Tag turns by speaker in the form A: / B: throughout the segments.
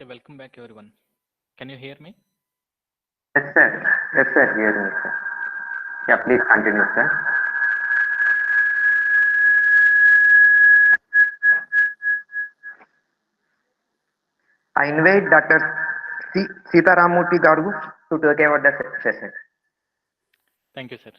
A: Okay, welcome back everyone. Can you hear me?
B: Yes, sir. Yes, sir. Hearing you, sir. Yeah, please continue, sir. I invite Dr. Sitaramurthy Garu to talk about the session.
A: Thank you, sir.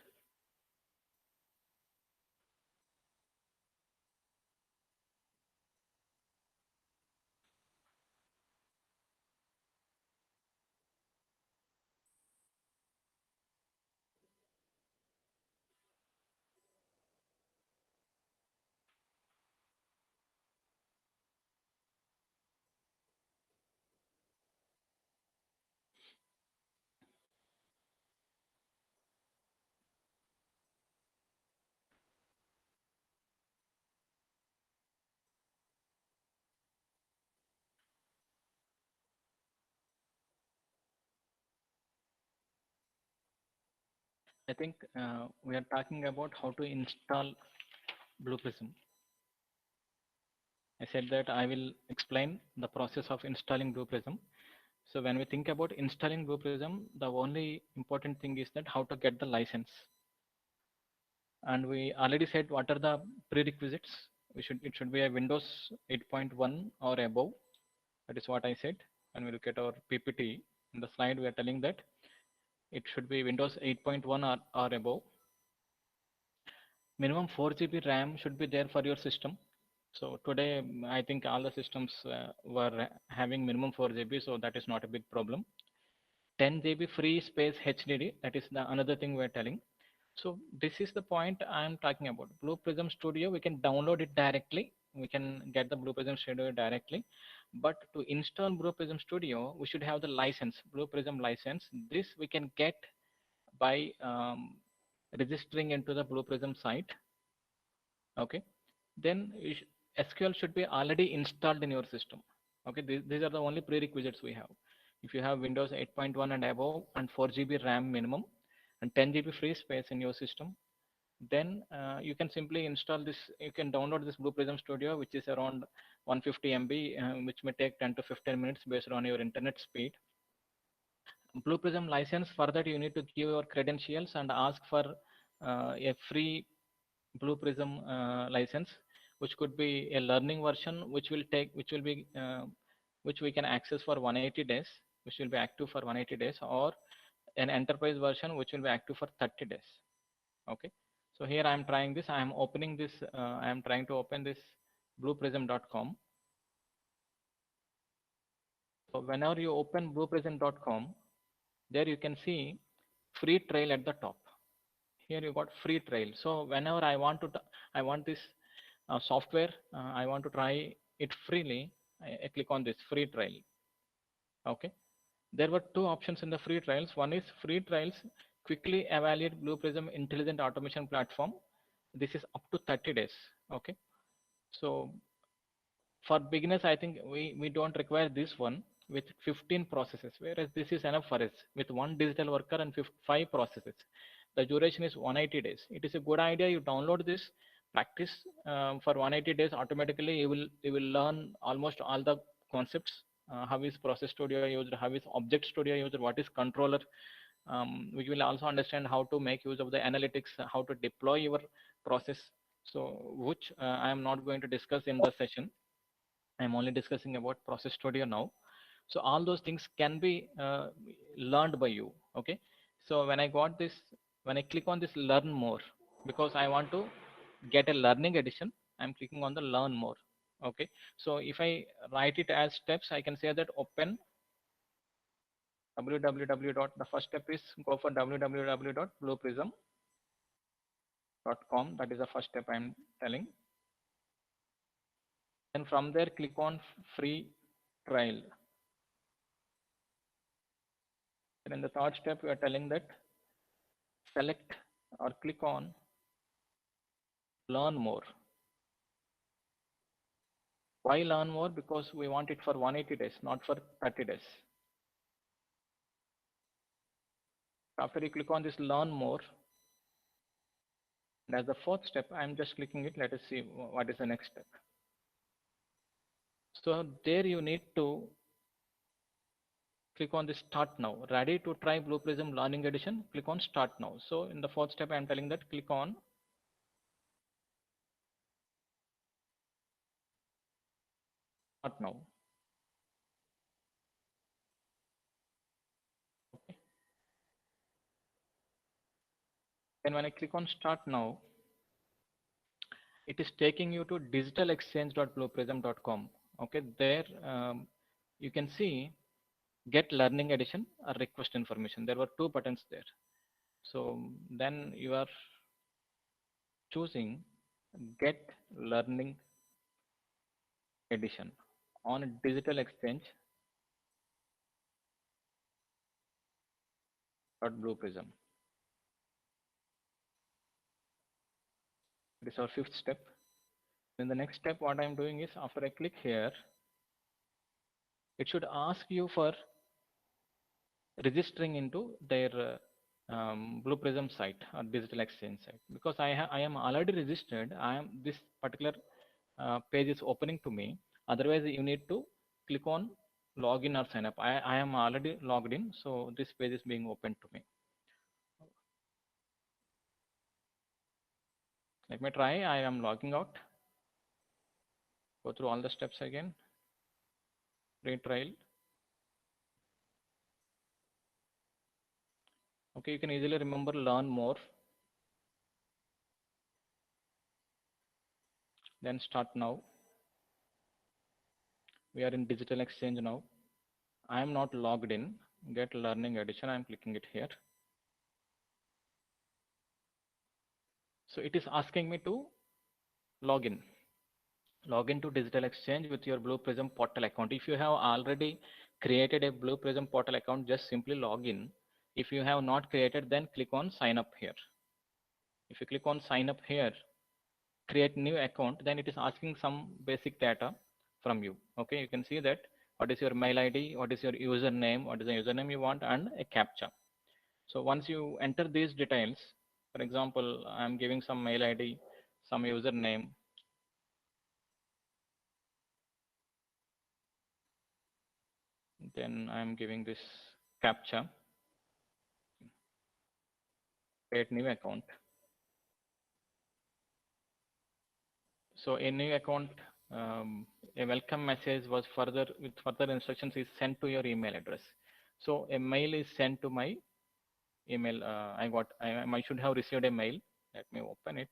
A: I think we are talking about how to install Blue Prism. I said that I will explain the process of installing Blue Prism. So when we think about installing Blue Prism, the only important thing is that how to get the license. And we already said what are the prerequisites. It should be a Windows 8.1 or above. That is what I said. When we look at our PPT in the slide, we are telling that it should be Windows 8.1 or above. Minimum 4 GB RAM should be there for your system. So today, I think all the systems were having minimum 4 GB, so that is not a big problem. 10 GB free space HDD, that is the another thing we're telling. So this is the point I'm talking about. Blue Prism Studio, we can download it directly. We can get the Blue Prism Studio directly. But to install Blue Prism Studio, we should have the license, Blue Prism license. This we can get by registering into the Blue Prism site. Okay, then SQL should be already installed in your system. Okay, these are the only prerequisites we have. If you have Windows 8.1 and above and 4 GB RAM minimum and 10 GB free space in your system, then you can simply install this. You can download this Blue Prism Studio, which is around 150 MB, which may take 10 to 15 minutes based on your internet speed. Blue Prism license, for that you need to give your credentials and ask for a free Blue Prism license, which could be a learning version, which we can access for 180 days, which will be active for 180 days, or an enterprise version, which will be active for 30 days. Okay. So here I am trying this. I am opening this. I am trying to open this blueprism.com. So whenever you open blueprism.com, there you can see free trial at the top. Here you got free trial. So whenever I want this software, I want to try it freely. I click on this free trial. Okay. There were two options in the free trials. One is free trials, quickly evaluate Blue Prism intelligent automation platform. This is up to 30 days. Okay. So for beginners, I think we don't require this one with 15 processes, whereas this is enough for us with one digital worker and 5 processes. The duration is 180 days. It is a good idea. You download this, practice for 180 days. Automatically, you will learn almost all the concepts. How is Process Studio used? How is Object Studio used? What is controller? We will also understand how to make use of the analytics, how to deploy your process. So, which I am not going to discuss in the session. I'm only discussing about Process Studio now. So all those things can be learned by you. Okay. So when I click on this learn more, because I want to get a learning edition, I'm clicking on the learn more. Okay. So if I write it as steps, I can say that open www. The first step is go for www.blueprism.com. That is the first step I'm telling. And from there, click on free trial. And in the third step, we are telling that select or click on learn more. Why learn more? Because we want it for 180 days, not for 30 days. After you click on this learn more, and as the fourth step, I'm just clicking it. Let us see what is the next step. So there you need to click on this start now. Ready to try Blue Prism Learning Edition? Click on start now. So in the fourth step, I am telling that click on start now. Okay. Then when I click on start now, it is taking you to digitalexchange.blueprism.com. Okay, there you can see get learning edition or request information. There were two buttons there. So then you are choosing get learning edition on digital exchange.blue prism. This is our fifth step. Then the next step, what I'm doing is after I click here, it should ask you for registering into their Blue Prism site or digital exchange site. Because I am already registered, this particular page is opening to me. Otherwise, you need to click on login or sign up. I am already logged in, so this page is being opened to me. Let me try. I am logging out. Go through all the steps again. Free trial. Okay, you can easily remember learn more. Then start now. We are in digital exchange now. I am not logged in. Get learning edition. I am clicking it here. So it is asking me to log in. Log into digital exchange with your Blue Prism portal account. If you have already created a Blue Prism portal account, just simply log in. If you have not created, then click on sign up here. If you click on sign up here, create new account, then it is asking some basic data from you. Okay, you can see that what is your mail ID, what is your username, what is the username you want, and a captcha. So once you enter these details, for example, I'm giving some mail ID, some username, then I'm giving this captcha, create new account. So a new account, a welcome message was further with further instructions is sent to your email address. So a mail is sent to my email. I should have received a mail. Let me open it.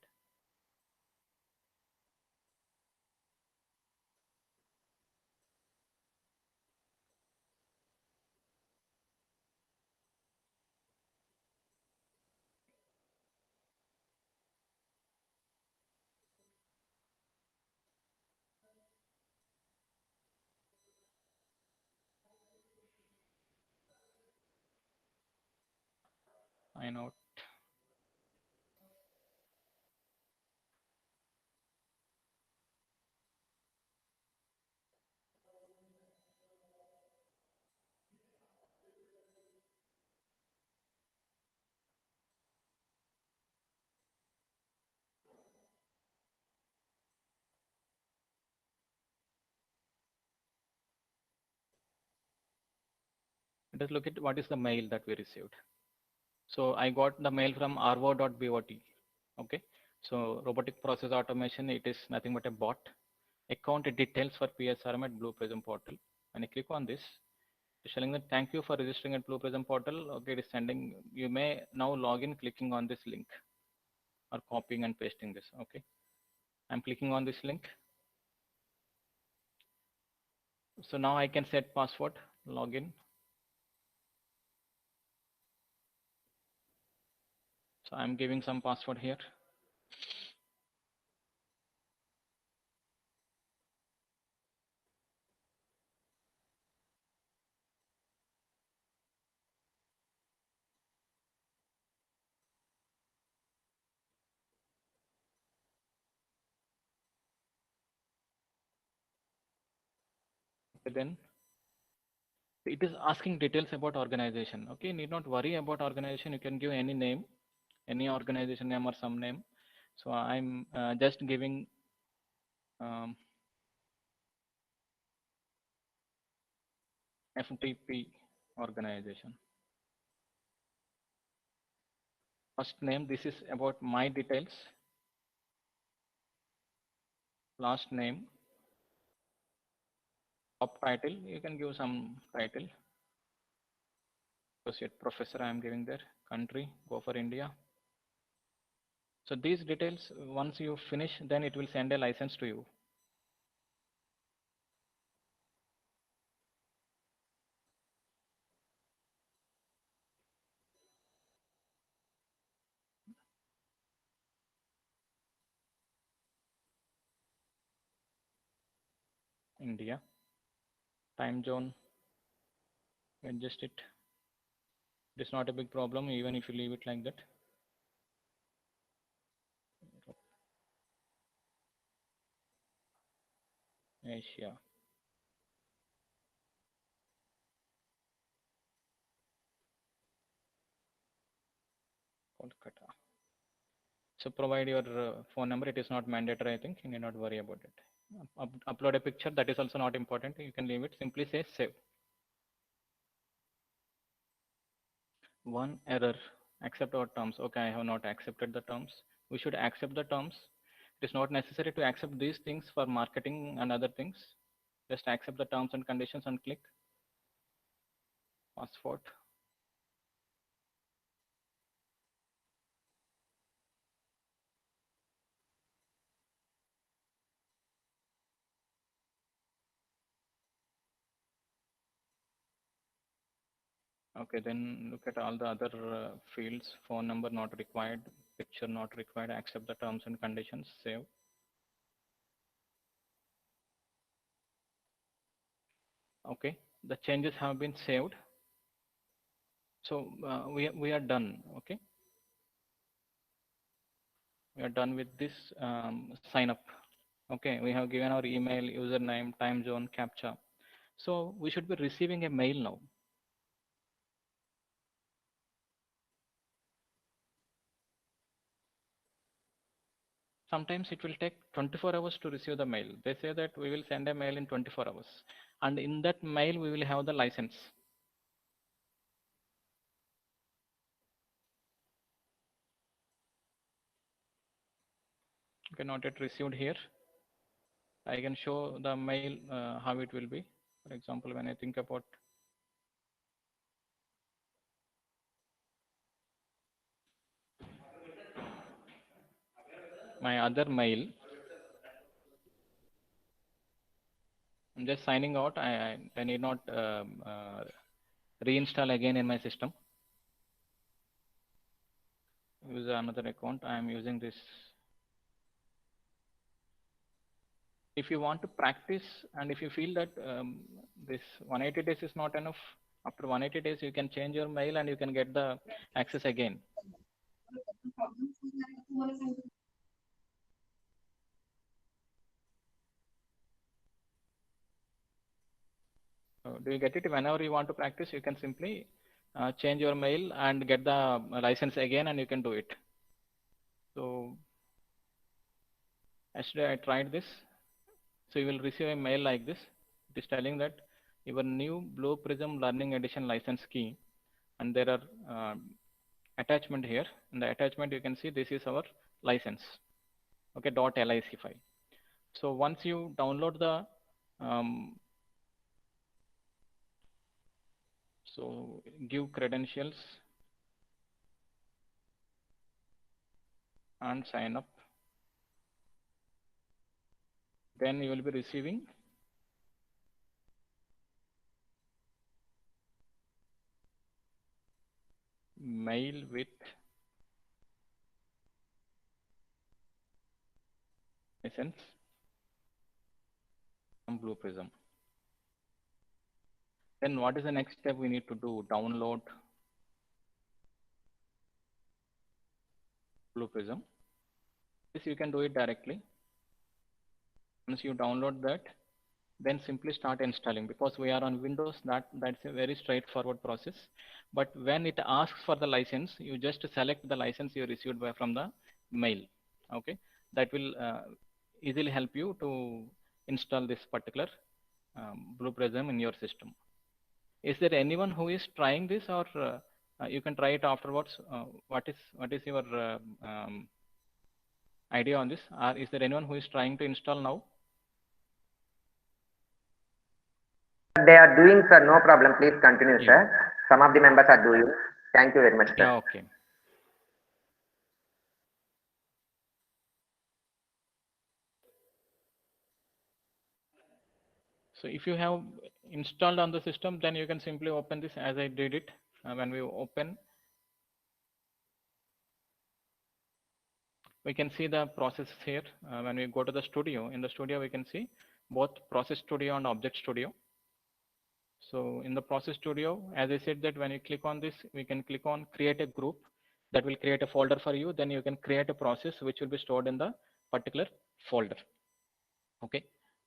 A: I know. Let us look at what is the mail that we received. So I got the mail from rvo.bot. Okay. So robotic process automation, it is nothing but a bot. Account details for PSRM at Blue Prism portal. When I click on this, it's telling that thank you for registering at Blue Prism portal. Okay, it is sending. You may now log in clicking on this link or copying and pasting this. Okay. I'm clicking on this link. So now I can set password, login. So I'm giving some password here. Okay, then it is asking details about organization. Okay, need not worry about organization. You can give any name, any organization name or some name. So I'm just giving FTP. organization. First name, this is about my details. Last name, top title, you can give some title. Associate professor I am giving there. Country, go for India. So these details, once you finish, then it will send a license to you. India, time zone, adjust it. It's not a big problem even if you leave it like that. Asia, Kolkata. So provide your phone number. It is not mandatory, I think. You need not worry about it. Upload a picture. That is also not important. You can leave it. Simply say save. One error. Accept our terms. Okay, I have not accepted the terms. We should accept the terms. It is not necessary to accept these things for marketing and other things. Just accept the terms and conditions and click. Passport. Okay, then look at all the other fields. Phone number not required, picture not required, accept the terms and conditions, save. Okay, the changes have been saved. So we are done. Okay, we are done with this sign up. Okay, we have given our email, username, time zone, captcha. So we should be receiving a mail now. Sometimes it will take 24 hours to receive the mail. They say that we will send a mail in 24 hours. And in that mail, we will have the license. Okay, not yet received here. I can show the mail how it will be. For example, when I think about my other mail, I'm just signing out. I need not reinstall again in my system. Use another account. I am using this. If you want to practice and if you feel that this 180 days is not enough, after 180 days you can change your mail and you can get the access again. Do you get it? Whenever you want to practice, you can simply change your mail and get the license again and you can do it. So yesterday I tried this. So you will receive a mail like this. It is telling that your new Blue Prism Learning Edition license key, and there are attachment here. In the attachment, you can see this is our license. Okay, .lic file. So once you download the so give credentials and sign up, then you will be receiving mail with license from Blue Prism. Then what is the next step we need to do? Download Blue Prism. This you can do it directly. Once you download that, then simply start installing. Because we are on Windows, that's a very straightforward process. But when it asks for the license, you just select the license you received from the mail. Okay, that will easily help you to install this particular Blue Prism in your system. Is there anyone who is trying this, or you can try it afterwards? What is your idea on this? Or is there anyone who is trying to install now?
B: They are doing, sir. No problem. Please continue,
A: Yeah.
B: sir. Some of the members are doing. Thank you very much,
A: Yeah.
B: sir.
A: Okay. So if you have installed on the system, then you can simply open this as I did it. When we open, we can see the process here. When we go to the studio, in the studio, we can see both process studio and object studio. So in the process studio, as I said that when you click on this, we can click on create a group that will create a folder for you. Then you can create a process which will be stored in the particular folder. Okay.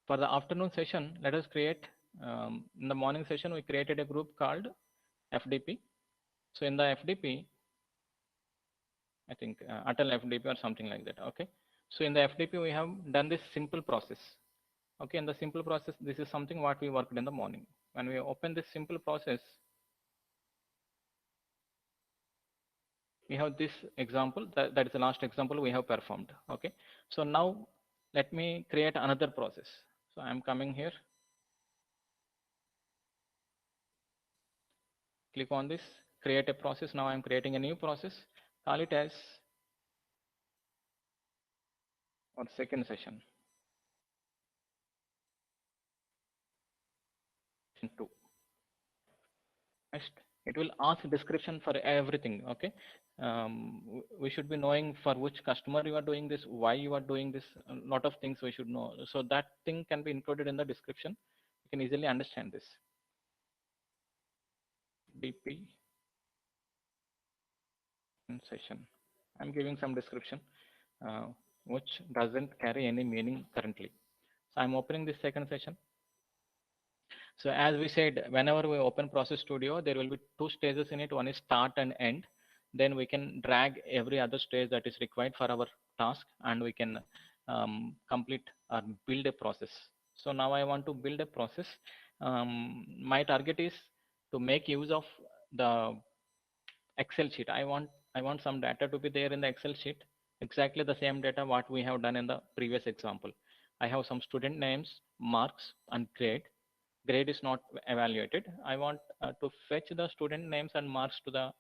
A: For the afternoon session, let us create, in the morning session, we created a group called FDP. So in the FDP, I think ATAL FDP or something like that. Okay. So in the FDP, we have done this simple process. Okay. In the simple process, this is something what we worked in the morning. When we open this simple process, we have this example, that is the last example we have performed. Okay. So now let me create another process. So I'm coming here, click on this, create a process. Now I'm creating a new process, call it as our second session, 2. Next, it will ask description for everything. Okay. We should be knowing for which customer you are doing this, why you are doing this, a lot of things we should know. So that thing can be included in the description. You can easily understand this. DP session. I'm giving some description uh, which doesn't carry any meaning currently. So I'm opening this second session. So as we said, whenever we open Process Studio, there will be 2 stages in it. One is start and end. Then we can drag every other stage that is required for our task, and we can complete or build a process. So now I want to build a process. My target is to make use of the Excel sheet. I want some data to be there in the Excel sheet, exactly the same data what we have done in the previous example. I have some student names, marks, and grade. Grade is not evaluated. I want to fetch the student names and marks to the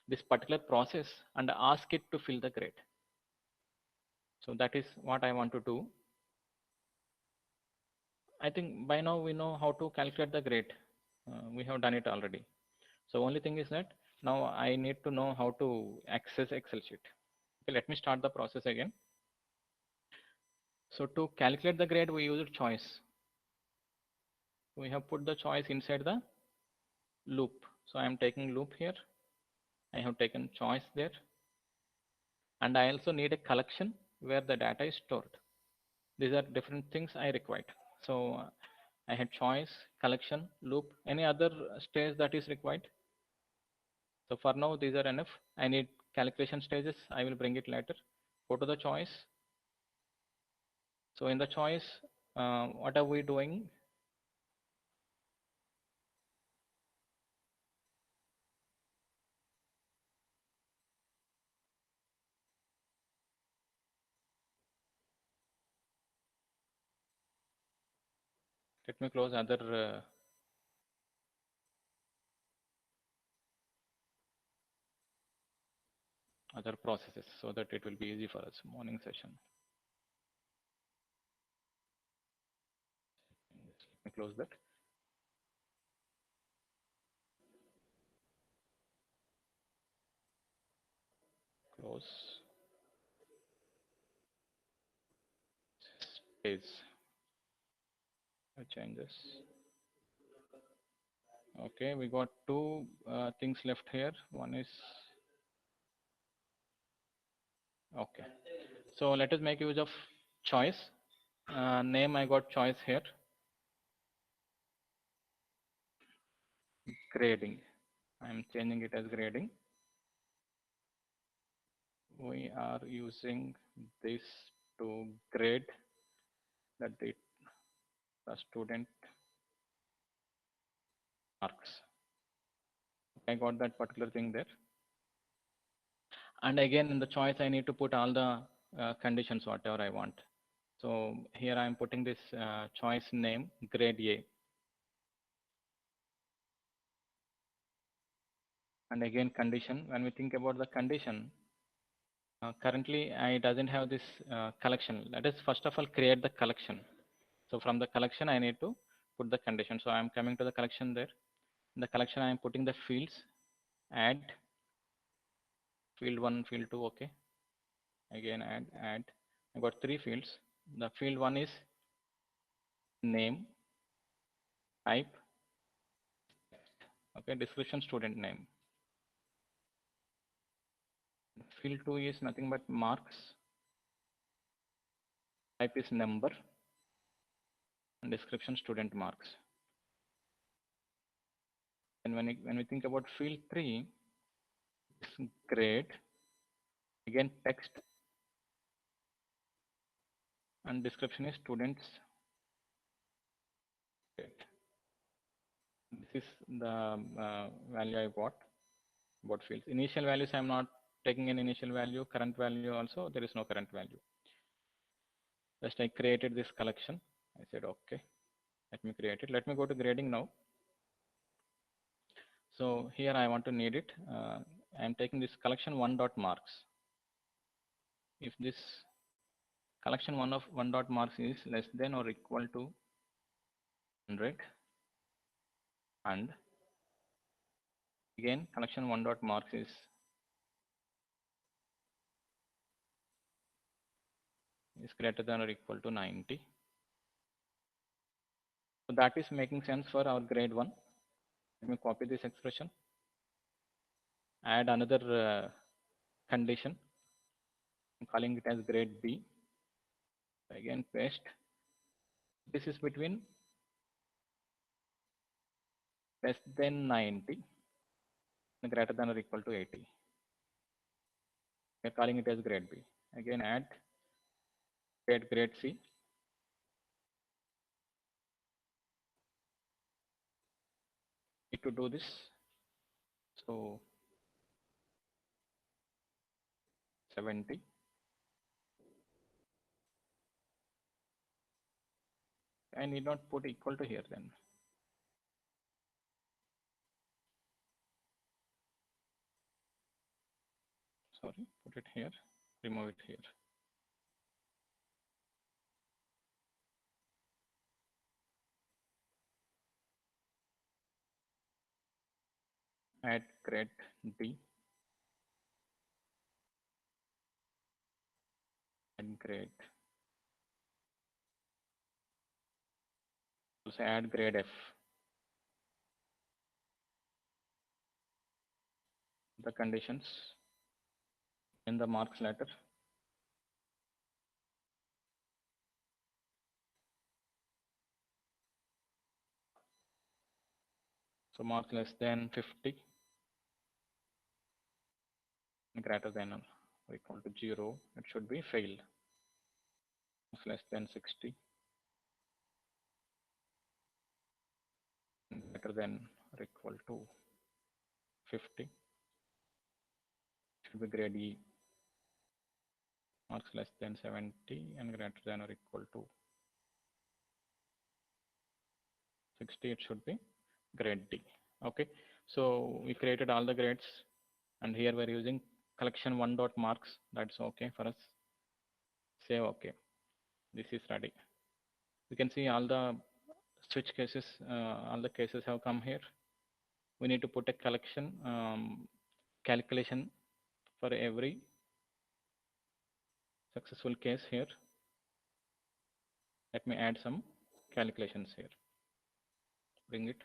A: this particular process and ask it to fill the grade. So that is what I want to do. I think by now we know how to calculate the grade. We have done it already. So only thing is that now I need to know how to access Excel sheet. Okay, let me start the process again. So to calculate the grade, we use choice. We have put the choice inside the loop. So I am taking loop here. I have taken choice there. And I also need a collection where the data is stored. These are different things I required. So I had choice, collection, loop, any other stage that is required. So for now, these are enough. I need calculation stages. I will bring it later. Go to the choice. So in the choice, what are we doing? Let me close other processes so that it will be easy for us. Morning session. Let me close that. Close. Space. Changes. Okay, we got 2 things left here. One is okay. So let us make use of choice. Name I got choice here. Grading. I'm changing it as grading. We are using this to grade the student marks. I got that particular thing there. And again, in the choice, I need to put all the conditions, whatever I want. So here I am putting this choice name, grade A. And again, condition. When we think about the condition, currently I doesn't have this collection. Let us first of all create the collection. So from the collection, I need to put the condition. So I'm coming to the collection there. In the collection, I'm putting the fields, add, field 1, field 2, okay. Again, add. I got 3 fields. The field 1 is name, type, okay, description, student name. Field 2 is nothing but marks, type is number, and description, student marks. And when we think about field 3, it's grade, again text, and description is students grade. This is the value I got about fields. Initial values I'm not taking an initial value, current value also there is no current value. Just I created this collection. I said okay, let me create it. Let me go to grading now. So here I want to need it. I am taking this collection 1 dot marks. If this collection 1 dot marks is less than or equal to 100, and again collection 1 dot marks is greater than or equal to 90. So that is making sense for our grade 1. Let me copy this expression, add another condition. I'm calling it as grade B. Again paste. This is between less than 90 and greater than or equal to 80. We're calling it as grade B. Again add grade C. Need to do this. So 70. I need not put equal to here then. Sorry, put it here, remove it here. Add grade D and grade. Also add grade F. The conditions in the marks letter. So mark less than 50, greater than or equal to 0. It should be fail. It's less than 60, greater than or equal to 50. Should be grade E. Marks less than 70 and greater than or equal to 60. It should be grade D. Okay. So we created all the grades, and here we're using collection 1 dot marks. That's okay for us. Save okay. This is ready. You can see all the switch cases, all the cases have come here. We need to put a collection calculation for every successful case here. Let me add some calculations here. Bring it.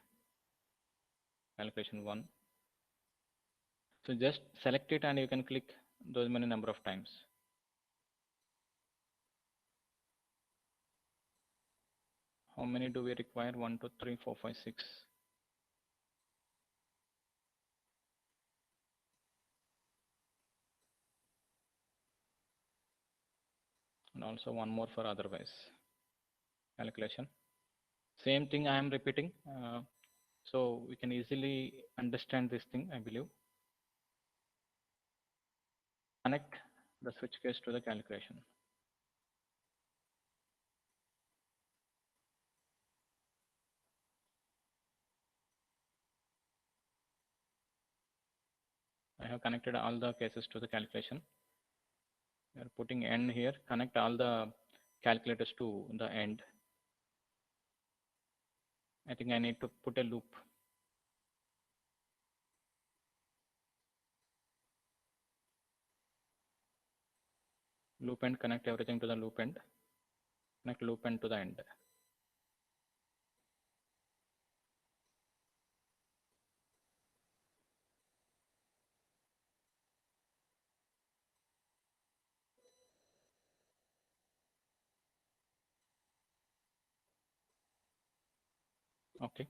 A: Calculation 1. So just select it and you can click those many number of times. How many do we require? 1, 2, 3, 4, 5, 6. And also one more for otherwise calculation. Same thing I am repeating. So we can easily understand this thing, I believe. Connect the switch case to the calculation. I have connected all the cases to the calculation. We are putting end here, connect all the calculators to the end. I think I need to put a loop. Loop end, connect everything to the loop end. Connect loop end to the end. Okay.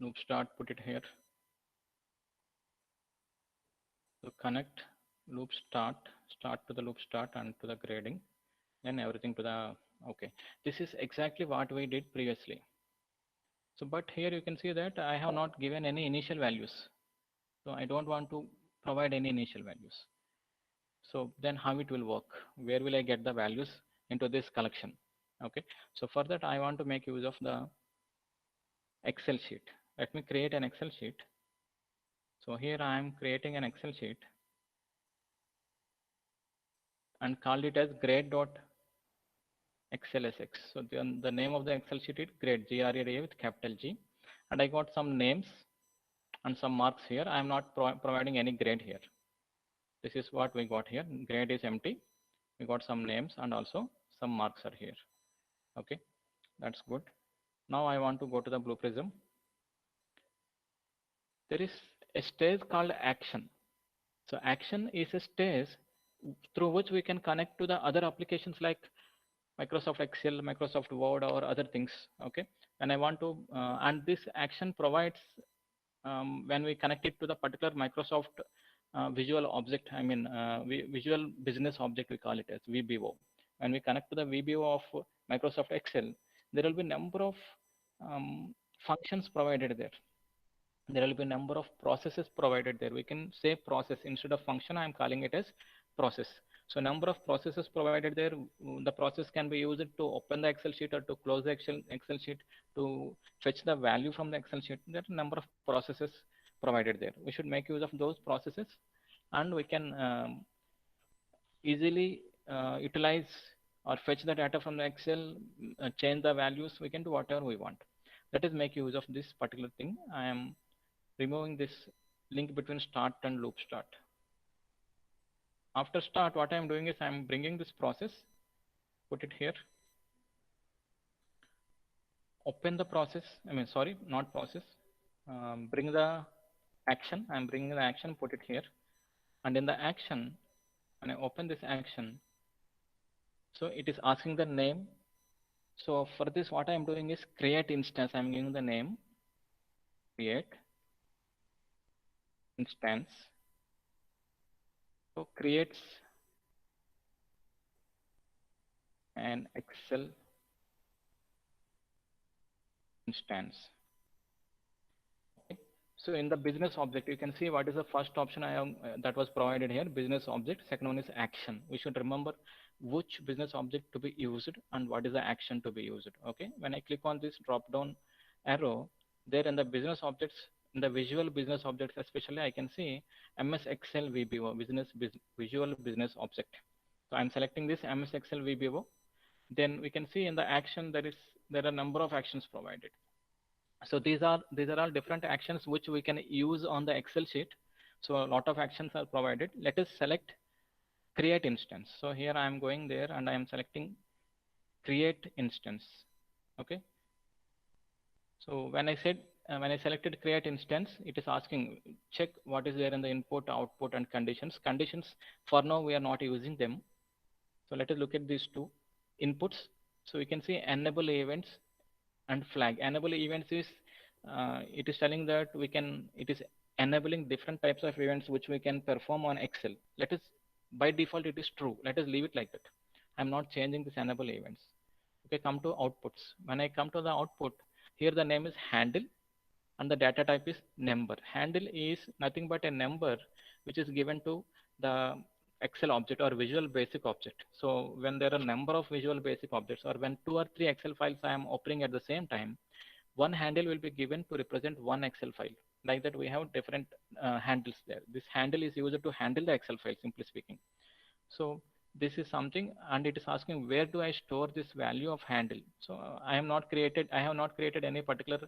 A: Loop start, put it here. So connect loop start to the loop start and to the grading, then everything to the, okay. This is exactly what we did previously. So, but here you can see that I have not given any initial values. So I don't want to provide any initial values. So then how it will work? Where will I get the values into this collection? Okay. So for that, I want to make use of the Excel sheet. Let me create an Excel sheet. So here I am creating an Excel sheet and called it as grade.xlsx. So the name of the Excel sheet is grade, GRADA with capital G. And I got some names and some marks here. I am not providing any grade here. This is what we got here. Grade is empty. We got some names and also some marks are here. Okay, that's good. Now I want to go to the Blue Prism. There is a stage called action. So action is a stage through which we can connect to the other applications like Microsoft Excel, Microsoft Word, or other things. Okay, and I want to, and this action provides when we connect it to the particular Microsoft visual object, I mean visual business object, we call it as VBO. When we connect to the VBO of Microsoft Excel, there will be number of functions provided there. There will be a number of processes provided there. We can say process instead of function. I am calling it as process. So number of processes provided there. The process can be used to open the Excel sheet or to close the Excel sheet, to fetch the value from the Excel sheet. There are a number of processes provided there. We should make use of those processes, and we can easily utilize or fetch the data from the Excel, change the values. We can do whatever we want. That is make use of this particular thing. I am removing this link between start and loop start. After start, what I'm doing is I'm bringing this process, put it here, open the process, not process, bring the action, I'm bringing the action, put it here, and in the action, when I open this action, so it is asking the name. So for this, what I'm doing is create instance, I'm giving the name, create instance. So creates an Excel instance. Okay. So in the business object, you can see what is the first option I am that was provided here, business object. Second one is action. We should remember which business object to be used and what is the action to be used. Okay. When I click on this drop down arrow, there in the business objects, in the visual business objects especially, I can see MS Excel VBO, visual business object. So I'm selecting this MS Excel VBO. Then we can see in the action there are a number of actions provided. So these are all different actions which we can use on the Excel sheet. So a lot of actions are provided. Let us select create instance. So here I am going there and I am selecting create instance. Okay. So when I selected create instance, it is asking check what is there in the input, output, and conditions. Conditions for now we are not using them. So let us look at these two inputs. So we can see enable events and flag. Enable events is it is telling that it is enabling different types of events which we can perform on Excel. Let us, by default it is true. Let us leave it like that. I'm not changing this enable events. Okay, come to outputs. When I come to the output, here the name is handle. and the data type is number. Handle is nothing but a number which is given to the Excel object or Visual Basic object. So when there are number of Visual Basic objects, or when 2 or 3 Excel files I am opening at the same time, one handle will be given to represent one Excel file. Like that, we have different handles there. This handle is used to handle the Excel file, simply speaking. So this is something, and it is asking where do I store this value of handle. So I have not created any particular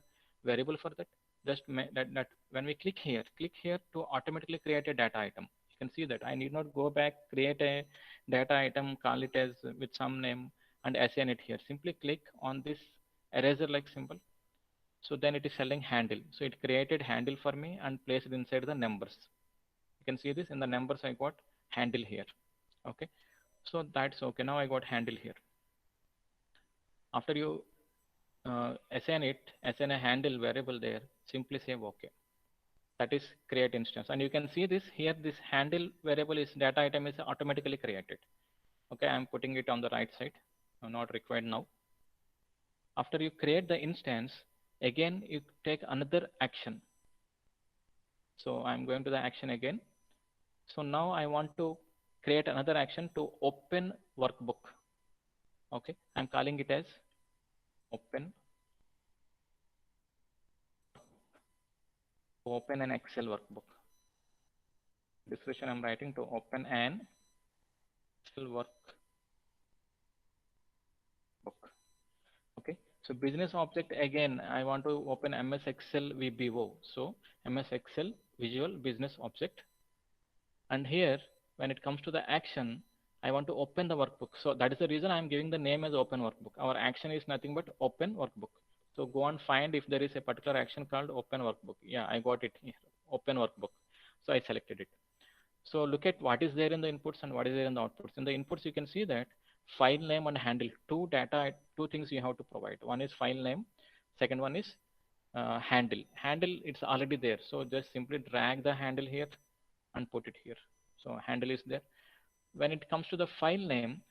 A: variable for that. Just that when we click here to automatically create a data item. You can see that I need not go back, create a data item, call it as with some name, and assign it here. Simply click on this eraser like symbol. So then it is selling handle. So it created handle for me and placed it inside the numbers. You can see this in the numbers. I got handle here. Okay, so that's okay. Now I got handle here. After you assign a handle variable there, simply say okay. That is create instance, and you can see this here. This handle variable is data item is automatically created. Okay, I'm putting it on the right side. Not required now. After you create the instance, again you take another action. So I'm going to the action again. So now I want to create another action to open workbook. Okay, I'm calling it as open an Excel workbook. Description I'm writing to open an Excel workbook. Okay, so business object, again I want to open MS Excel VBO. So MS Excel Visual Business Object, and here when it comes to the action, I want to open the workbook. So that is the reason I'm giving the name as open workbook. Our action is nothing but open workbook. So go and find if there is a particular action called open workbook. Yeah, I got it here, open workbook. So I selected it. So look at what is there in the inputs and what is there in the outputs. In the inputs, you can see that file name and handle, two things you have to provide. One is file name, second one is handle. Handle, it's already there. So just simply drag the handle here and put it here. So handle is there. When it comes to the file name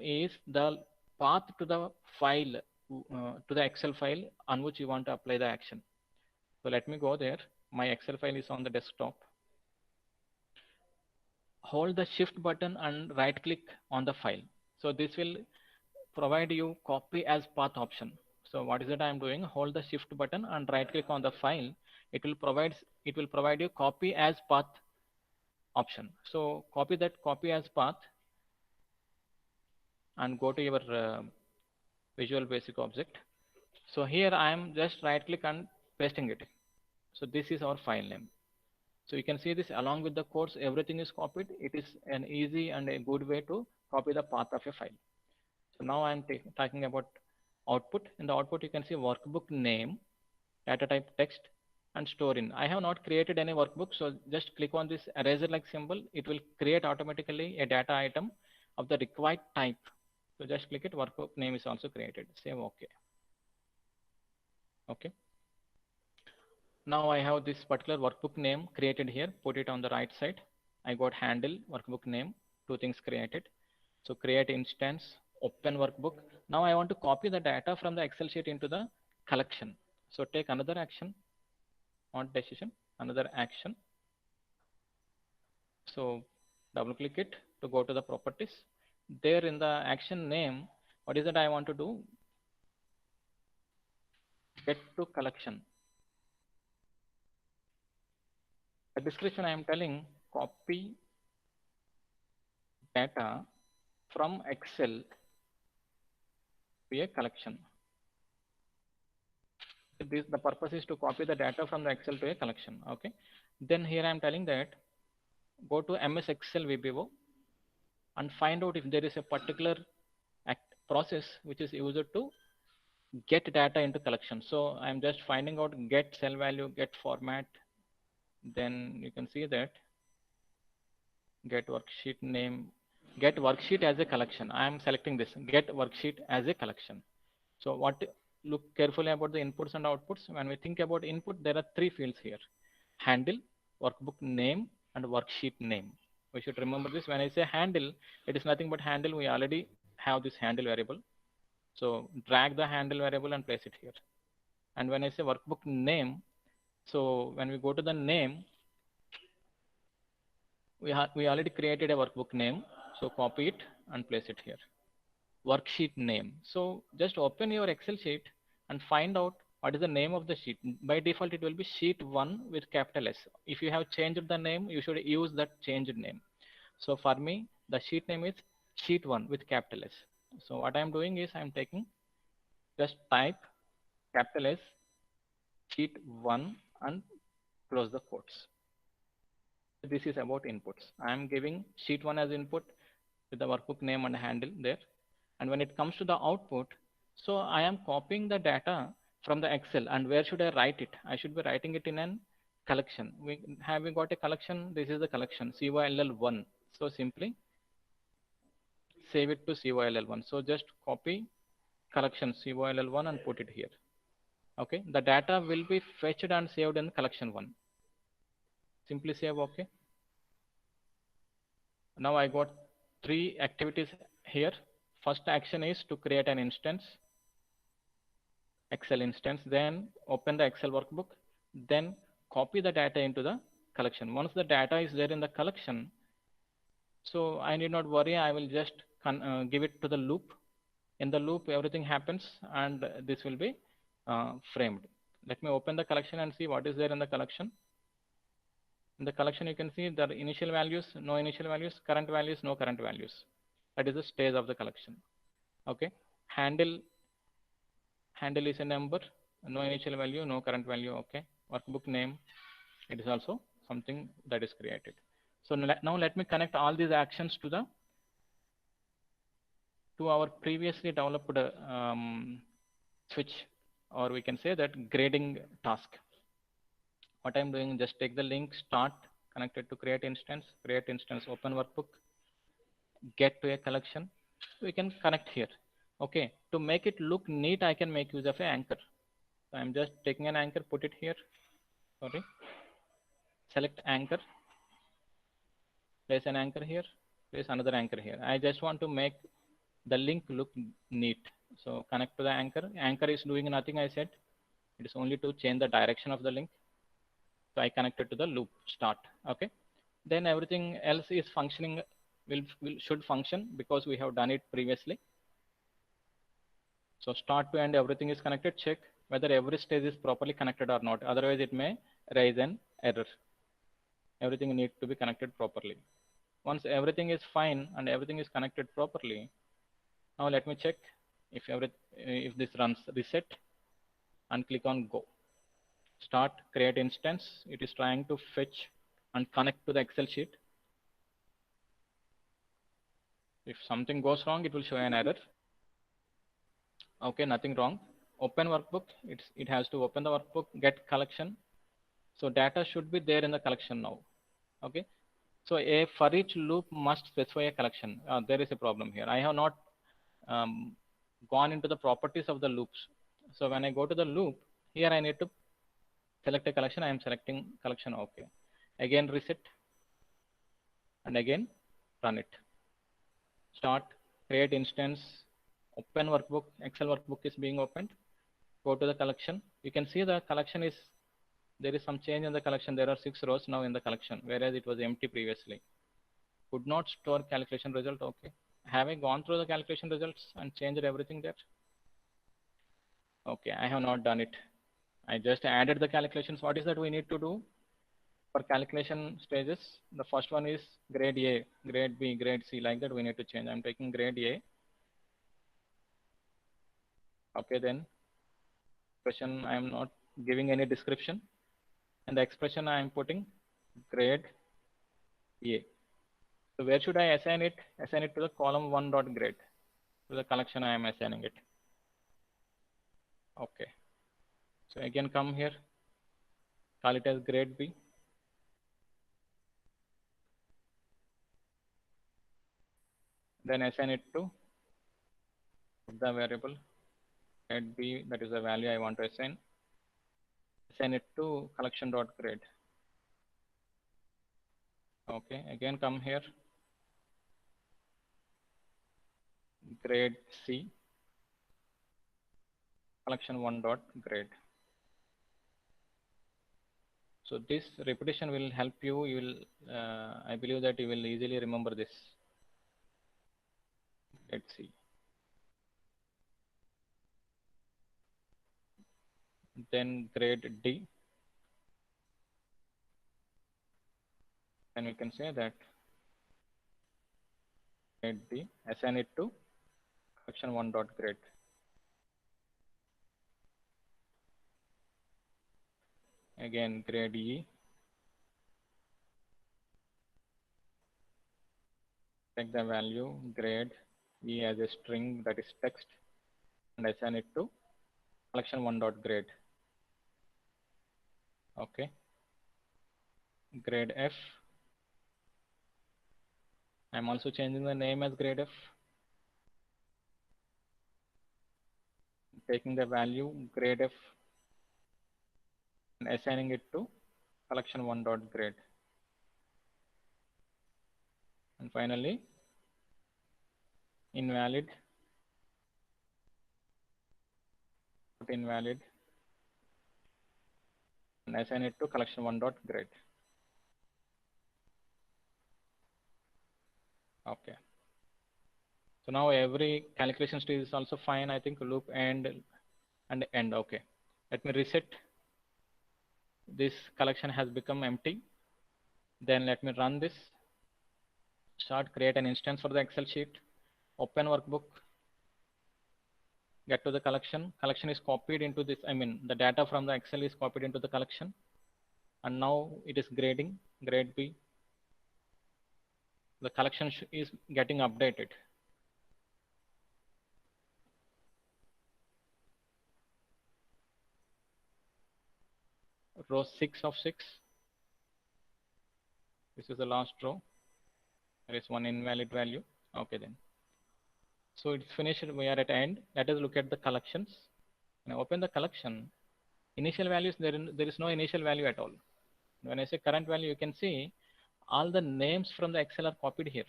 A: is the path to the file, to the Excel file on which you want to apply the action. So let me go there. My Excel file is on the desktop. Hold the shift button and right click on the file. So this will provide you copy as path option. So what is it I am doing? Hold the shift button and right click on the file. It will provide you copy as path option. So copy as path and go to your Visual Basic object. So here I am just right click and pasting it. So this is our file name. So you can see this along with the codes, everything is copied. It is an easy and a good way to copy the path of a file. So now I'm talking about output. In the output, you can see workbook name, data type text, and store in. I have not created any workbook, so just click on this eraser like symbol. It will create automatically a data item of the required type. So just click it, workbook name is also created. Say okay. Okay. Now I have this particular workbook name created here, put it on the right side. I got handle, workbook name, two things created. So create instance, open workbook. Now I want to copy the data from the Excel sheet into the collection. So take another action, not decision, another action. So double click it to go to the properties. There in the action name, what is that I want to do? Get to collection. The description I am telling, copy data from Excel to a collection. The purpose is to copy the data from the Excel to a collection. Okay. Then here I am telling that go to MS Excel VBO and find out if there is a particular process which is used to get data into collection. So I'm just finding out get cell value, get format. Then you can see that get worksheet name, get worksheet as a collection. I am selecting this, get worksheet as a collection. So look carefully about the inputs and outputs. When we think about input, there are three fields here: handle, workbook name, and worksheet name. We should remember this. When I say handle, it is nothing but handle. We already have this handle variable. So drag the handle variable and place it here. And when I say workbook name, So when we go to the name, we already created a workbook name. So copy it and place it here. Worksheet name. So just open your Excel sheet and find out what is the name of the sheet. By default, it will be sheet 1 with capital S. If you have changed the name, you should use that changed name. So for me, the sheet name is sheet 1 with capital S. So what I'm doing is I'm taking, just type capital S sheet 1 and close the quotes. This is about inputs. I am giving sheet 1 as input with the workbook name and handle there. And when it comes to the output, so I am copying the data from the Excel, and where should I write it? I should be writing it in an collection. We got a collection. This is the collection COLL1. So simply save it to COLL1. So just copy collection COLL1 and put it here. Okay, the data will be fetched and saved in collection 1. Simply save OK. Now I got 3 activities here. First action is to create an instance, Excel instance, then open the Excel workbook, then copy the data into the collection. Once the data is there in the collection, so I need not worry, I will just give it to the loop. In the loop, everything happens and this will be framed. Let me open the collection and see what is there in the collection. In the collection, you can see the initial values, no initial values, current values, no current values. That is the stage of the collection. Okay. Handle is a number, no initial value, no current value. Okay. Workbook name, it is also something that is created. So now let me connect all these actions to our previously developed switch, or we can say that grading task. What I'm doing, just take the link, start, connected to create instance, open workbook, get to a collection. We can connect here. Okay, to make it look neat, I can make use of an anchor. So I'm just taking an anchor, put it here. Sorry, select anchor, place an anchor here, place another anchor here. I just want to make the link look neat. So connect to the anchor. Anchor is doing nothing, I said. It is only to change the direction of the link. So I connected to the loop start. Okay. Then everything else is functioning, should function because we have done it previously. So start to end, everything is connected. Check whether every stage is properly connected or not. Otherwise, it may raise an error. Everything needs to be connected properly. Once everything is fine and everything is connected properly, now let me check if this runs. Reset and click on go. Start, create instance. It is trying to fetch and connect to the Excel sheet. If something goes wrong, it will show an error. Okay, nothing wrong. Open workbook. It has to open the workbook, get collection. So data should be there in the collection now. Okay. So a for each loop must specify a collection. There is a problem here. I have not gone into the properties of the loops. So when I go to the loop, here I need to select a collection. I am selecting collection. Okay. Again reset and again run it. Start, create instance, open workbook. Excel workbook is being opened. Go to the collection. You can see the collection is, there is some change in the collection. There are 6 rows now in the collection, whereas it was empty previously. Could not store calculation result. Okay. Have I gone through the calculation results and changed everything there? Okay, I have not done it. I just added the calculations. What is that we need to do for calculation stages? The first one is grade A, grade B, grade C, like that we need to change. I'm taking grade A. Okay, then expression, I am not giving any description. And the expression I am putting grade A. So where should I assign it? Assign it to the column 1 dot grade. To the collection I am assigning it. Okay. So again come here, call it as grade B. Then assign it to the variable grade B, that is the value I want to assign. Assign it to collection dot grade. Okay, again come here, grade C, collection 1 dot grade. So this repetition will help you. You will, I believe that you will easily remember this. Let's see. Then grade D. Then we can say that grade D, assign it to collection 1 dot grade. Again, grade E. Take the value grade E as a string, that is text, and assign it to collection 1 dot grade. Okay. Grade F. I'm also changing the name as grade F. Taking the value grade F and assigning it to collection 1 dot grade. And finally, invalid, put invalid and assign it to collection 1 dot grade. Okay. So now every calculation stage is also fine. I think loop and end. Okay. Let me reset. This collection has become empty. Then let me run this. Start, create an instance for the Excel sheet. Open workbook. Get to the collection. Collection is copied into this. I mean, the data from the Excel is copied into the collection. And now it is grading, grade B. The collection is getting updated. Row 6 of 6. This is the last row. There is one invalid value. Okay then. So it's finished. We are at end. Let us look at the collections. When I open the collection, initial values, there is no initial value at all. When I say current value, you can see all the names from the Excel are copied here.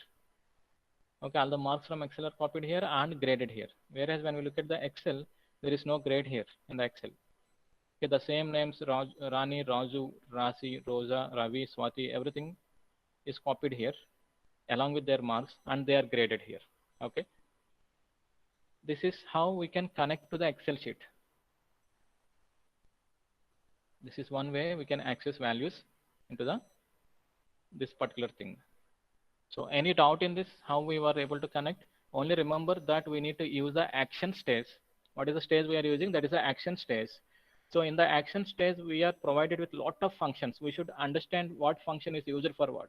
A: Okay, all the marks from Excel are copied here and graded here. Whereas when we look at the Excel, there is no grade here in the Excel. Okay, the same names, Rani, Raju, Rasi, Rosa, Ravi, Swati, everything is copied here along with their marks and they are graded here. Okay. This is how we can connect to the Excel sheet. This is one way we can access values into this particular thing. So any doubt in this, how we were able to connect? Only remember that we need to use the action stage. What is the stage we are using? That is the action stage. So in the action stage, we are provided with lot of functions. We should understand what function is used for what.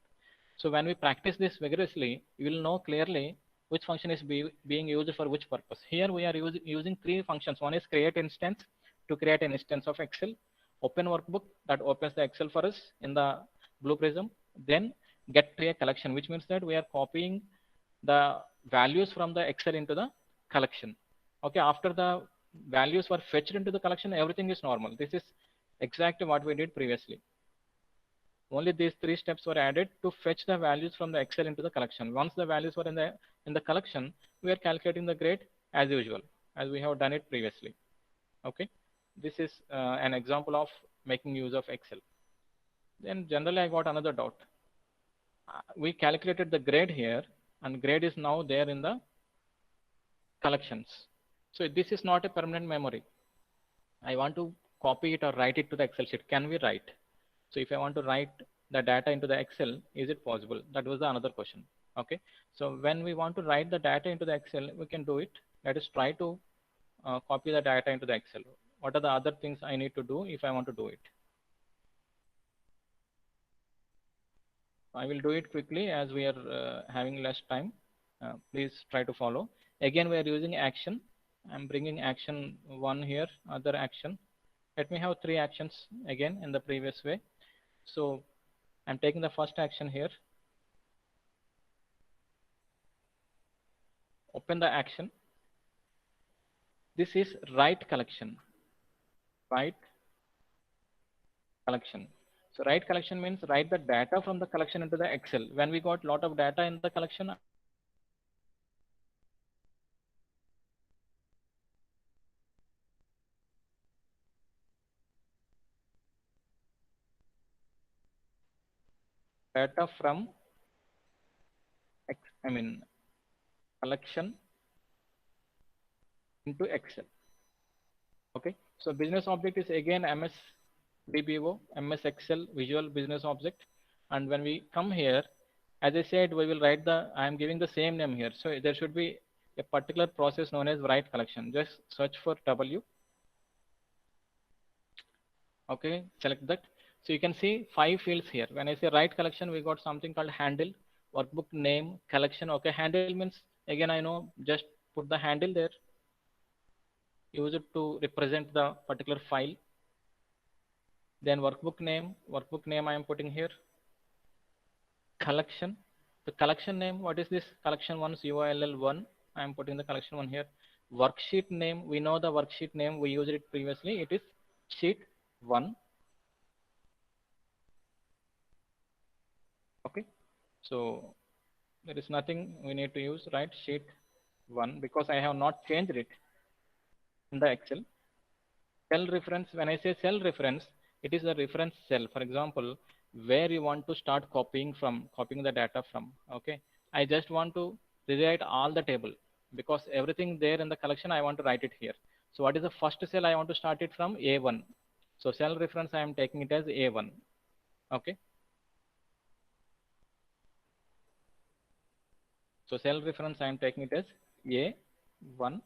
A: So when we practice this vigorously, you will know clearly which function is being used for which purpose. Here we are using three functions. One is create instance, to create an instance of Excel. Open workbook, that opens the Excel for us in the Blue Prism. Then get to a collection, which means that we are copying the values from the Excel into the collection. Okay, after the values were fetched into the collection, everything is normal. This is exactly what we did previously. Only these three steps were added to fetch the values from the Excel into the collection. Once the values were in the collection, we are calculating the grade as usual, as we have done it previously. Okay, this is an example of making use of Excel. Then generally I got another doubt. We calculated the grade here, and grade is now there in the collections. So this is not a permanent memory. I want to copy it or write it to the Excel sheet. Can we write? So if I want to write the data into the Excel, is it possible? That was the another question. Okay. So when we want to write the data into the Excel, we can do it. Let us try to copy the data into the Excel. What are the other things I need to do if I want to do it? I will do it quickly as we are having less time. Please try to follow. Again, we are using action. I'm bringing action 1 here, other action. Let me have 3 actions again in the previous way. So I'm taking the first action here. Open the action. This is write collection. Write collection. So write collection means write the data from the collection into the Excel. When we got lot of data in the collection, data from collection into Excel. Okay, so business object is again MS VBO, MS Excel Visual Business Object. And when we come here, as I said, we will write I am giving the same name here. So there should be a particular process known as write collection. Just search for W. Okay, select that. So you can see 5 fields here. When I say write collection, we got something called handle, workbook name, collection. Okay, handle means, again, I know, just put the handle there. Use it to represent the particular file. Then workbook name I am putting here. Collection, the collection name, what is this? Collection 1 URL1. I am putting the collection 1 here. Worksheet name, we know the worksheet name, we used it previously, it is sheet 1. Okay, so there is nothing we need to use, right? Sheet 1, because I have not changed it in the Excel. Cell reference, when I say cell reference, it is the reference cell. For example, where you want to start copying the data from. Okay, I just want to rewrite all the table because everything there in the collection I want to write it here. So what is the first cell I want to start it from? A1. So cell reference I am taking it as A1. Okay, so cell reference I am taking it as A1.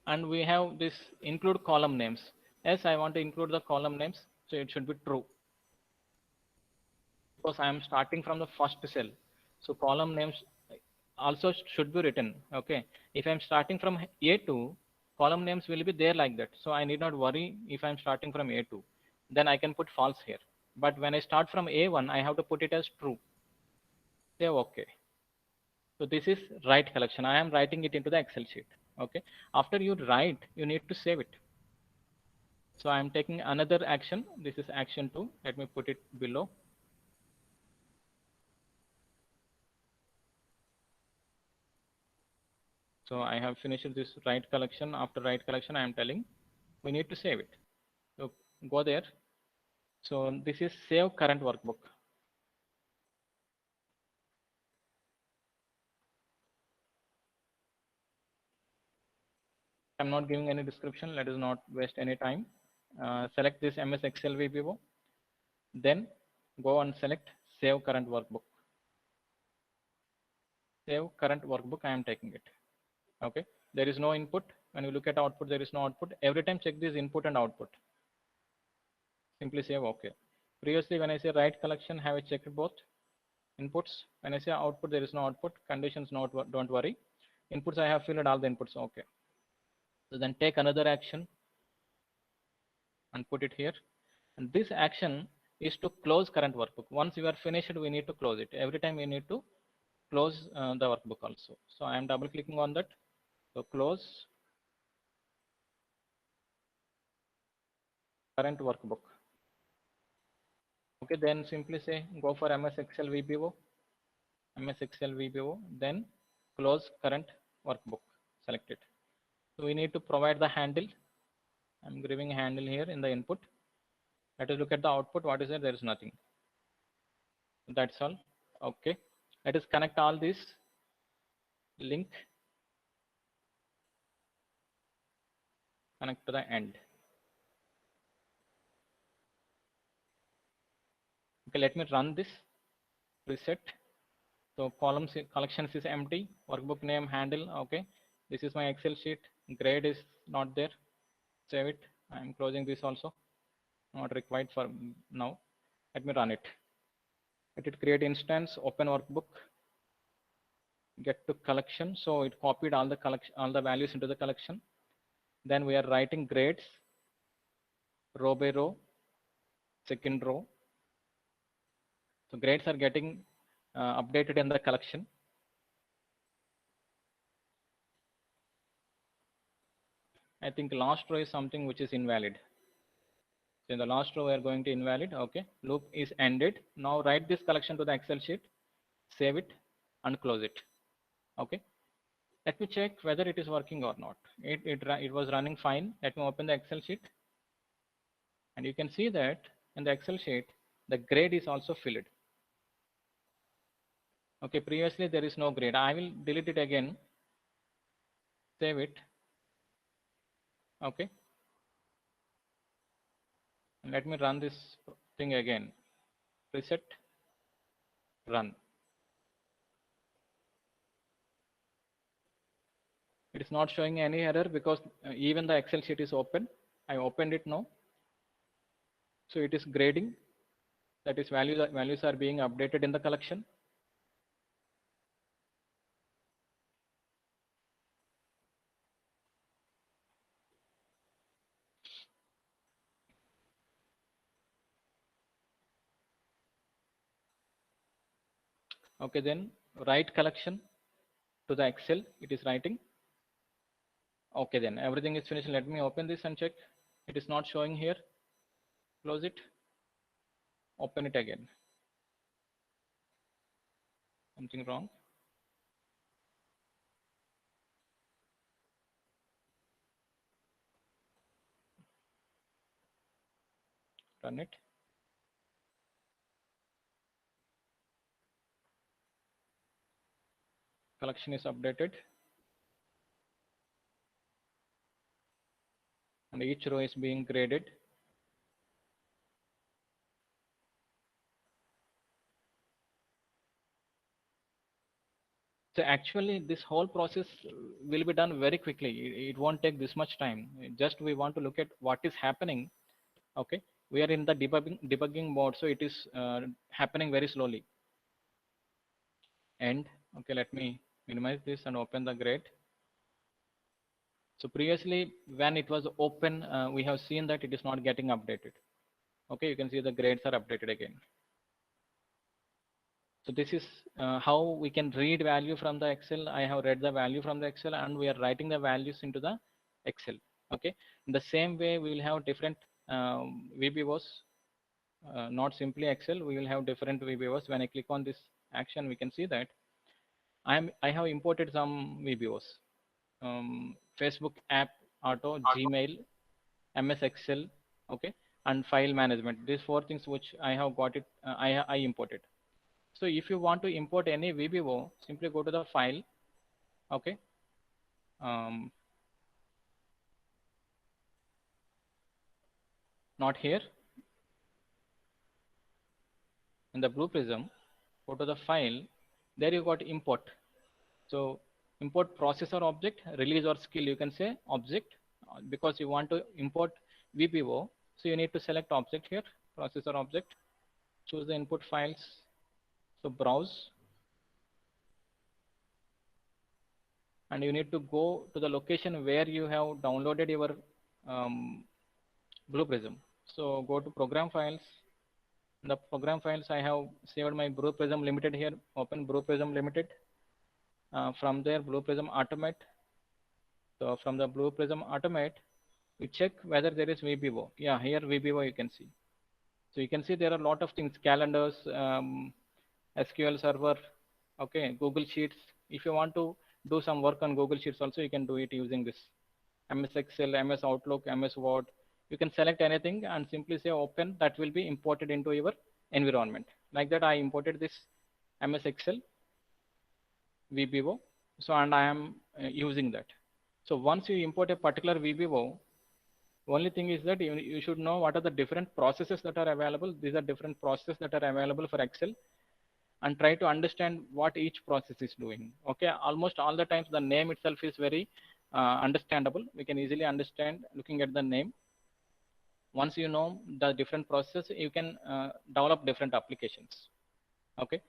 A: And we have this include column names. Yes, I want to include the column names, so it should be true because I am starting from the first cell. So column names also should be written. Okay, if I'm starting from A2, column names will be there like that. So I need not worry if I'm starting from A2. Then I can put false here. But when I start from A1, I have to put it as true. Say okay. So this is write collection. I am writing it into the Excel sheet. Okay. After you write, you need to save it. So I am taking another action. This is action 2. Let me put it below. So I have finished this write collection. After write collection, I am telling we need to save it. So go there. So this is save current workbook. I'm not giving any description. Let us not waste any time. Select this MS Excel VBO. Then go and select save current workbook. Save current workbook. I am taking it. Okay. There is no input. When you look at output, there is no output. Every time check this input and output. Simply save OK. Previously, when I say write collection, have I checked both inputs? When I say output, there is no output. Conditions, don't worry. Inputs, I have filled all the inputs. OK. So then take another action and put it here. And this action is to close current workbook. Once you are finished, we need to close it. Every time we need to close the workbook also. So I am double clicking on that. So close current workbook. Okay, then simply say go for MS Excel VBO, then close current workbook. Select it. So we need to provide the handle. I'm giving a handle here in the input. Let us look at the output. What is it? There is nothing. That's all. Okay. Let us connect all this link. Connect to the end. Okay, let me run this. Reset. So collections is empty. Workbook name handle. Okay. This is my Excel sheet. Grade is not there. Save it. I'm closing this also. Not required for now. Let me run it. Let it create instance. Open workbook. Get to collection. So it copied all the values into the collection. Then we are writing grades. Row by row. Second row. So grades are getting updated in the collection. I think last row is something which is invalid. So in the last row, we are going to invalid. Okay, loop is ended. Now write this collection to the Excel sheet, save it and close it. Okay, Let me check whether it is working or not. It was running fine. Let me open the Excel sheet. And you can see that in the Excel sheet, the grade is also filled. Okay, previously there is no grade. I will delete it again, save it. Okay. And let me run this thing again. Reset, run. It is not showing any error because even the Excel sheet is open. I opened it now. So it is grading. That is values are being updated in the collection. Okay, then write collection to the Excel. It is writing. Okay, then everything is finished. Let me open this and check. It is not showing here. Close it. Open it again. Something wrong. Run it. Collection is updated. And each row is being graded. So actually this whole process will be done very quickly. It won't take this much time. Just we want to look at what is happening. Okay, we are in the debugging mode, so it is happening very slowly. And okay, let me minimize this and open the grade. So previously when it was open, we have seen that it is not getting updated. Okay, you can see the grades are updated again. So this is how we can read value from the Excel. I have read the value from the Excel and we are writing the values into the Excel. Okay, in the same way we will have different VBOs, not simply Excel. We will have different VBOs. When I click on this action, we can see that I have imported some VBOs. Facebook app, auto, Gmail, MS Excel, okay, and file management. These four things which I have got it, I imported. So if you want to import any VBO, simply go to the file, okay. Not here. In the Blue Prism, go to the file. There you got import. So import processor object, release or skill, you can say object, because you want to import VBO. So you need to select object here, processor object, choose the input files. So browse, and you need to go to the location where you have downloaded your Blue Prism. So go to program files. In the program files, I have saved my Blue Prism Limited here. Open Blue Prism Limited. From there, Blue Prism Automate. So from the Blue Prism Automate, we check whether there is VBO. Yeah, here VBO you can see. So you can see there are a lot of things: calendars, SQL Server, okay, Google Sheets. If you want to do some work on Google Sheets also, you can do it using this. MS Excel, MS Outlook, MS Word. You can select anything and simply say open. That will be imported into your environment. Like that, I imported this MS Excel VBO. So, and I am using that. So once you import a particular VBO, only thing is that you should know what are the different processes that are available. These are different processes that are available for Excel, and try to understand what each process is doing. Okay, almost all the times the name itself is very understandable. We can easily understand looking at the name. Once you know the different processes, you can develop different applications. Okay.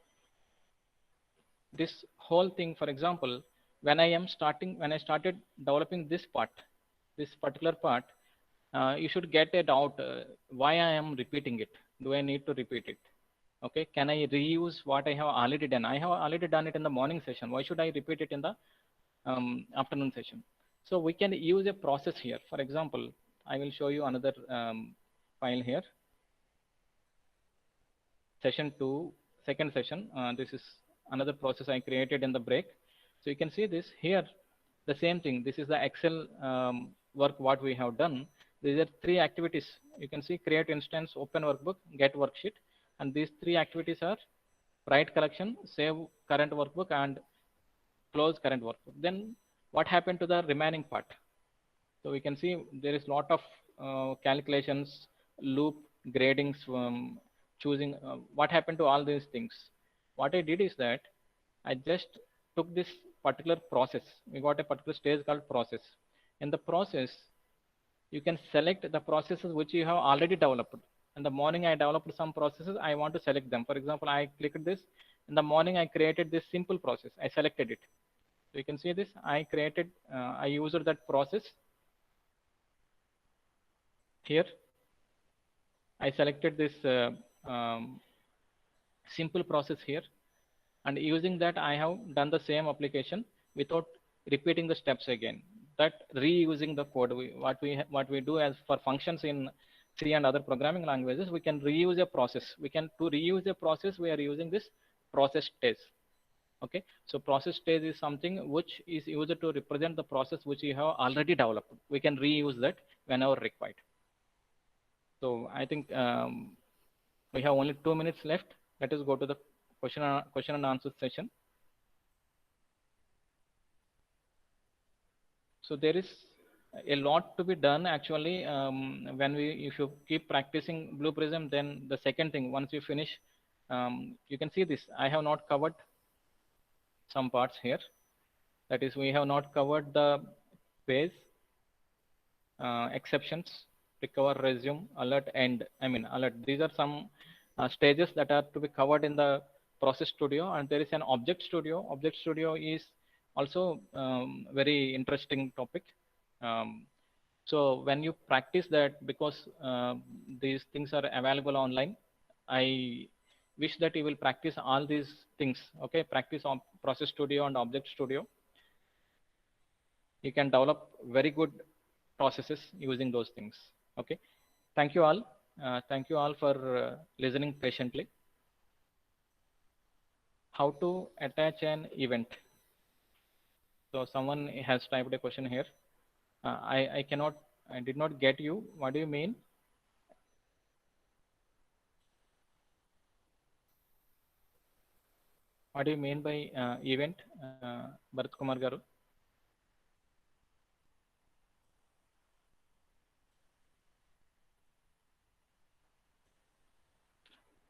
A: This whole thing, for example, when I started developing this part, this particular part, you should get a doubt why I am repeating it. Do I need to repeat it? Okay, can I reuse what I have already done? I have already done it in the morning session. Why should I repeat it in the afternoon session? So we can use a process here. For example, I will show you another file here. Session 2, second session. This is another process I created in the break. So you can see this here. The same thing, this is the Excel work what we have done. These are 3 activities. You can see create instance, open workbook, get worksheet, and these 3 activities are write collection, save current workbook, and close current workbook. Then what happened to the remaining part? So we can see there is lot of calculations, loop, gradings, choosing. What happened to all these things? What I did is that I just took this particular process. We got a particular stage called process. In the process, you can select the processes which you have already developed. In the morning, I developed some processes. I want to select them. For example, I clicked this. In the morning, I created this simple process. I selected it. So you can see this. I used that process here. I selected this simple process here, and using that I have done the same application without repeating the steps again. That reusing the code, what we do as for functions in C and other programming languages, we can reuse a process. To reuse a process, we are using this process stage. Okay, so process stage is something which is used to represent the process which you have already developed. We can reuse that whenever required. So I think we have only 2 minutes left. Let us go to the question and answer session. So there is a lot to be done actually. If you keep practicing Blue Prism, then the second thing, once you finish, you can see this. I have not covered some parts here. That is, we have not covered the phase, exceptions, recover, resume, alert, end. Alert. These are some stages that are to be covered in the process studio, and there is an object studio. Object studio is also very interesting topic. So when you practice that, because these things are available online, I wish that you will practice all these things. Okay, practice on process studio and object studio. You can develop very good processes using those things. Okay, thank you all. Thank you all for listening patiently. How to attach an event? So someone has typed a question here. I did not get you. What do you mean? What do you mean by event, Bharat Kumar Garu?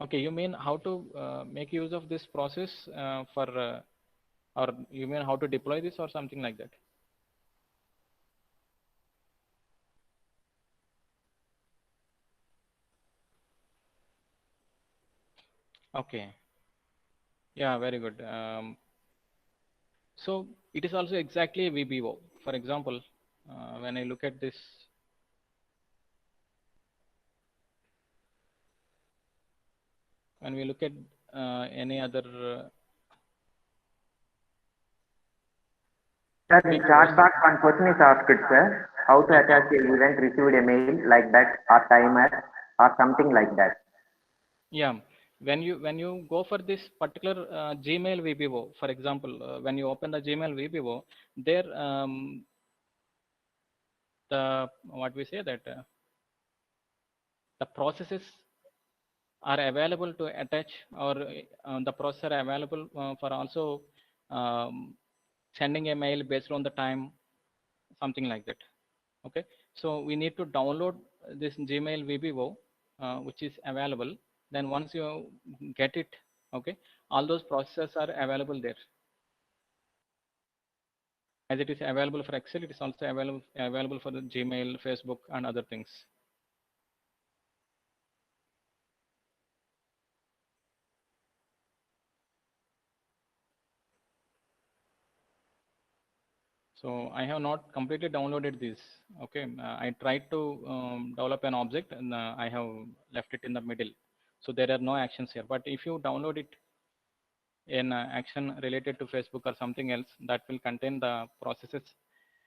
A: Okay, you mean how to make use of this process or you mean how to deploy this or something like that? Okay. Yeah, very good. So it is also exactly VBO. For example, when I look at this, when we look at any other
B: Sir, in chat box, one question is asked, sir. How to attach a event received a mail like that, or timer, or something like that?
A: Yeah, when you go for this particular Gmail VBO, for example, when you open the Gmail VBO, there the what we say that the processes are available to attach, or the process are available for also sending a mail based on the time, something like that. Okay, so we need to download this Gmail VBO, which is available. Then once you get it, okay, all those processes are available there. As it is available for Excel, it is also available for the Gmail, Facebook, and other things. So I have not completely downloaded this. Okay, I tried to develop an object, and I have left it in the middle. So there are no actions here. But if you download it in action related to Facebook or something else, that will contain the processes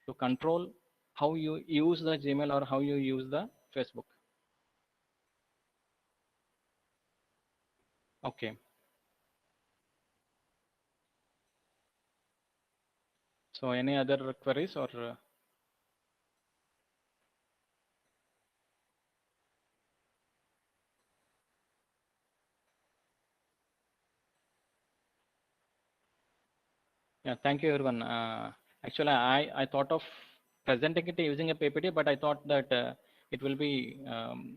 A: to control how you use the Gmail or how you use the Facebook. Okay. So any other queries or? Yeah, thank you everyone. Actually, I thought of presenting it using a PPT, but I thought that it will be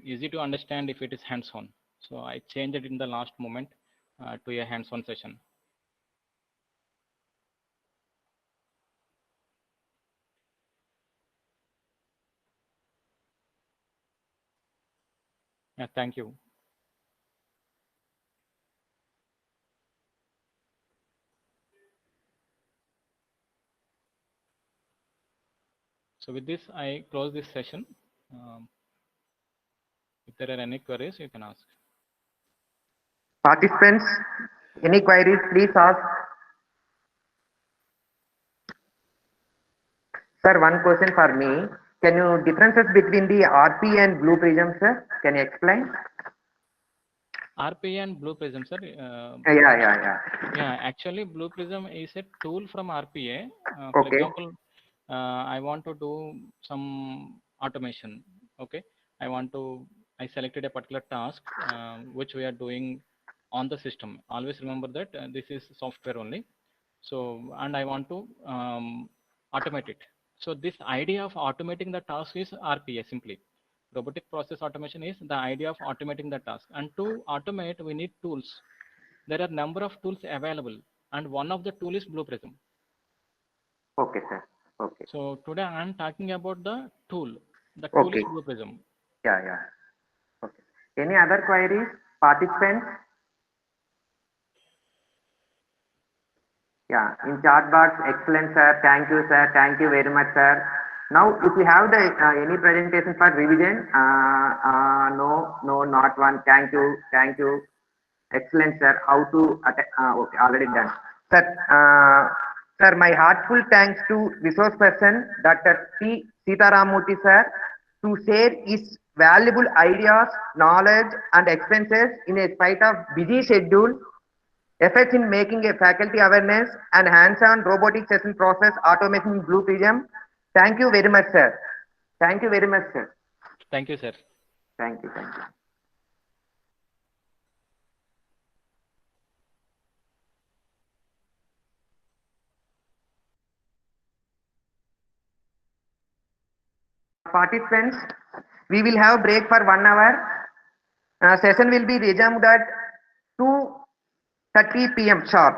A: easy to understand if it is hands-on. So I changed it in the last moment to a hands-on session. Yeah, thank you. So with this, I close this session. If there are any queries, you can ask.
B: Participants, any queries, please ask. Sir, one question for me. Can you differences between the RP and Blue Prism, sir? Can you explain?
A: RPA and Blue Prism, sir.
B: Yeah.
A: Actually, Blue Prism is a tool from RPA. For
B: Okay.
A: example, I want to do some automation. Okay, I selected a particular task which we are doing on the system. Always remember that this is software only. So, and I want to automate it. So this idea of automating the task is RPA simply. Robotic process automation is the idea of automating the task. And to automate, we need tools. There are number of tools available, and one of the tool is Blue Prism.
B: Okay, sir. Okay.
A: So today I am talking about the tool. The tool is Blue Prism.
B: Yeah. Okay. Any other queries, participants? Yeah, in chat box, excellent, sir. Thank you, sir. Thank you very much, sir. Now, if you have the any presentation for revision, no, not one. Thank you. Excellent, sir. How to okay, already done. Sir, my heartful thanks to resource person, Dr. P. Sitaramurthy, sir, to share his valuable ideas, knowledge, and experiences in a spite of busy schedule. Efforts in making a faculty awareness and hands-on robotic session process automation in Blue Prism. Thank you very much, sir. Thank you very much, sir.
A: Thank you, sir.
B: Thank you. Participants, we will have break for 1 hour. Session will be resumed at 2:30 p.m. sharp.